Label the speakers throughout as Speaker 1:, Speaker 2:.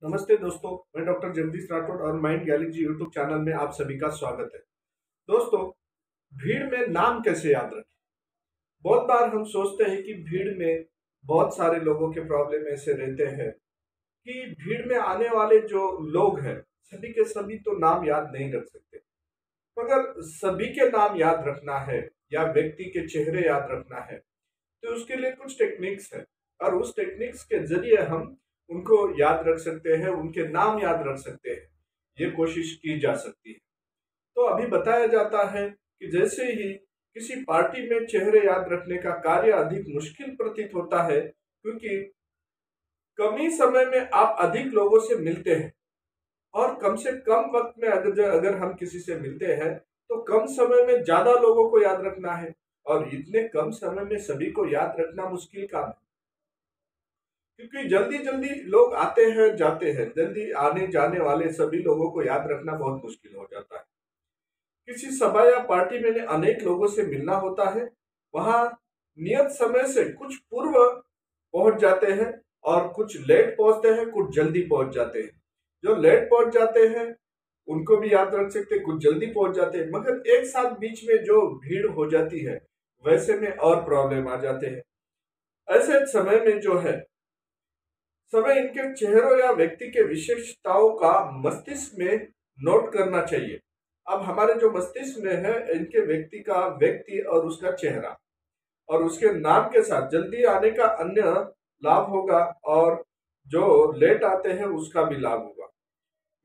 Speaker 1: नमस्ते दोस्तों, मैं डॉक्टर जगदीश राठौड़ और माइंड गैलेक्सी यूट्यूब चैनल में आप सभी का स्वागत है। दोस्तों, भीड़ में नाम कैसे याद रखें? बहुत बार हम सोचते हैं कि भीड़ में बहुत सारे लोगों के प्रॉब्लम ऐसे रहते हैं कि भीड़ में आने वाले जो लोग हैं, सभी के सभी तो नाम याद नहीं रख सकते। मगर सभी के नाम याद रखना है या व्यक्ति के चेहरे याद रखना है, तो उसके लिए कुछ टेक्निक्स है और उस टेक्निक्स के जरिए हम उनको याद रख सकते हैं, उनके नाम याद रख सकते हैं। ये कोशिश की जा सकती है। तो अभी बताया जाता है कि जैसे ही किसी पार्टी में चेहरे याद रखने का कार्य अधिक मुश्किल प्रतीत होता है, क्योंकि कम ही समय में आप अधिक लोगों से मिलते हैं और कम से कम वक्त में अगर हम किसी से मिलते हैं तो कम समय में ज्यादा लोगों को याद रखना है और इतने कम समय में सभी को याद रखना मुश्किल काम है, क्योंकि जल्दी जल्दी लोग आते हैं जाते हैं। जल्दी आने जाने वाले सभी लोगों को याद रखना बहुत मुश्किल हो जाता है। किसी सभा या पार्टी में अनेक लोगों से मिलना होता है, वहां नियत समय से कुछ पूर्व पहुंच जाते हैं और कुछ लेट पहुंचते हैं, कुछ जल्दी पहुंच जाते हैं। जो लेट पहुंच जाते हैं उनको भी याद रख सकते हैं, कुछ जल्दी पहुंच जाते हैं, मगर एक साथ बीच में जो भीड़ हो जाती है वैसे में और प्रॉब्लम आ जाते हैं। ऐसे समय में जो है समय इनके चेहरों या व्यक्ति के विशेषताओं का मस्तिष्क में नोट करना चाहिए। अब हमारे जो मस्तिष्क में है, इनके व्यक्ति और उसका चेहरा और उसके नाम के साथ जल्दी आने का अन्य लाभ होगा और जो लेट आते हैं उसका भी लाभ होगा।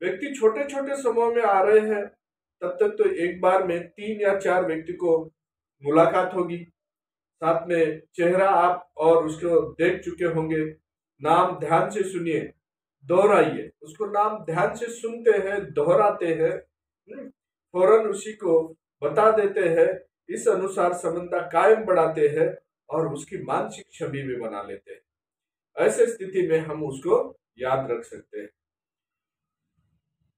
Speaker 1: व्यक्ति छोटे छोटे समूह में आ रहे हैं, तब तक तो एक बार में 3 या 4 व्यक्ति को मुलाकात होगी। साथ में चेहरा आप और उसको देख चुके होंगे। नाम ध्यान से सुनिए, दोहराइए उसको। नाम ध्यान से सुनते हैं, दोहराते हैं, फौरन उसी को बता देते हैं, इस अनुसार संबंध कायम बढ़ाते हैं और उसकी मानसिक छवि भी बना लेते हैं। ऐसे स्थिति में हम उसको याद रख सकते हैं।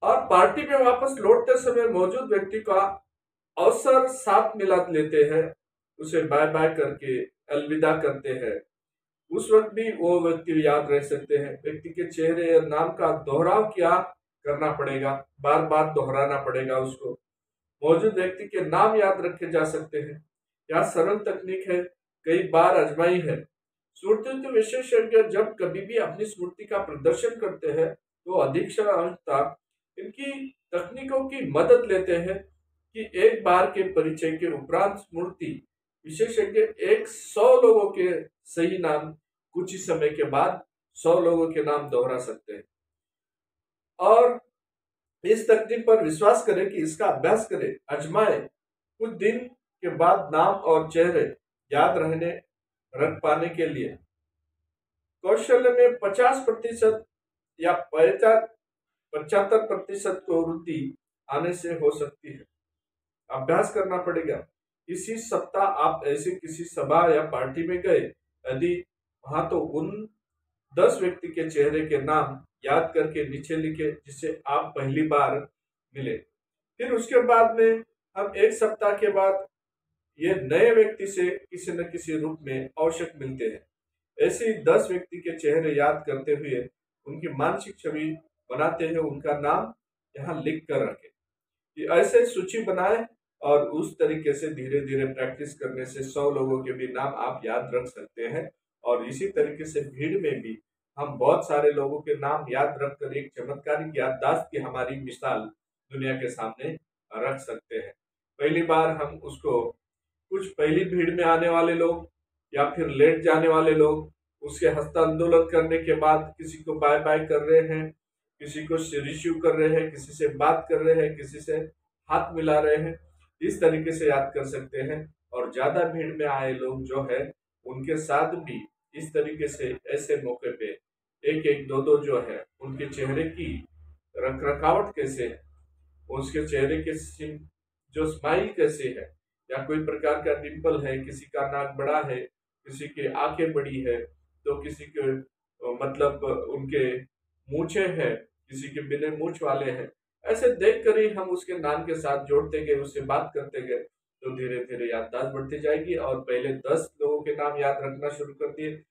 Speaker 1: और पार्टी में वापस लौटते समय मौजूद व्यक्ति का अवसर साथ मिला लेते हैं, उसे बाय बाय करके अलविदा करते हैं। उस वक्त भी वो व्यक्ति याद रह सकते हैं। व्यक्ति के चेहरे या नाम का दोहराव क्या करना पड़ेगा, बार बार दोहराना पड़ेगा उसको। मौजूद व्यक्ति के नाम याद रखे जा सकते हैं। यह सरल तकनीक है, कई बार आजमाई है। स्मृति विशेषज्ञ जब कभी भी अपनी स्मृति का प्रदर्शन करते हैं तो अधिकांशतः इनकी तकनीकों की मदद लेते हैं कि एक बार के परिचय के उपरांत स्मृति विशेषज्ञ 100 लोगों के सही नाम कुछ ही समय के बाद 100 लोगों के नाम दोहरा सकते हैं। और इस तकनीक पर विश्वास करें कि इसका अभ्यास करें, आजमाएं। कुछ दिन के बाद नाम और चेहरे याद रख पाने के लिए कौशल्य में 50% या 75% को वृद्धि आने से हो सकती है। अभ्यास करना पड़ेगा। इसी सप्ताह आप ऐसे किसी सभा या पार्टी में गए, यदि वहां तो उन 10 व्यक्ति के चेहरे के नाम याद करके नीचे लिखे जिससे आप पहली बार मिले। फिर उसके बाद में हम एक सप्ताह के बाद ये नए व्यक्ति से किसी न किसी रूप में आवश्यक मिलते हैं। ऐसे ही 10 व्यक्ति के चेहरे याद करते हुए उनकी मानसिक छवि बनाते हुए उनका नाम यहाँ लिख कर रखें। कि ऐसे सूची बनाए और उस तरीके से धीरे धीरे प्रैक्टिस करने से 100 लोगों के भी नाम आप याद रख सकते हैं। और इसी तरीके से भीड़ में भी हम बहुत सारे लोगों के नाम याद रखकर एक चमत्कारिक याददाश्त की हमारी मिसाल दुनिया के सामने रख सकते हैं। पहली बार हम उसको कुछ पहली भीड़ में आने वाले लोग या फिर लेट जाने वाले लोग उसके हस्तांदोलन करने के बाद किसी को बाय बाय कर रहे हैं, किसी को रिसीव कर रहे हैं, किसी से बात कर रहे हैं, किसी से हाथ मिला रहे हैं, इस तरीके से याद कर सकते हैं। और ज्यादा भीड़ में आए लोग जो है उनके साथ भी इस तरीके से ऐसे मौके पे एक एक दो दो जो है उनके चेहरे की रख रखावट कैसे है, उसके चेहरे के जो स्माइल कैसे है, या कोई प्रकार का डिंपल है, किसी का नाक बड़ा है, किसी की आंखें बड़ी है, तो किसी के मतलब उनके मूछे हैं, किसी के बिना मूछ वाले हैं। ऐसे देख कर ही हम उसके नाम के साथ जोड़ते गए, उससे बात करते गए, तो धीरे धीरे याददाश्त बढ़ती जाएगी। और पहले 10 लोगों के नाम याद रखना शुरू कर दिए,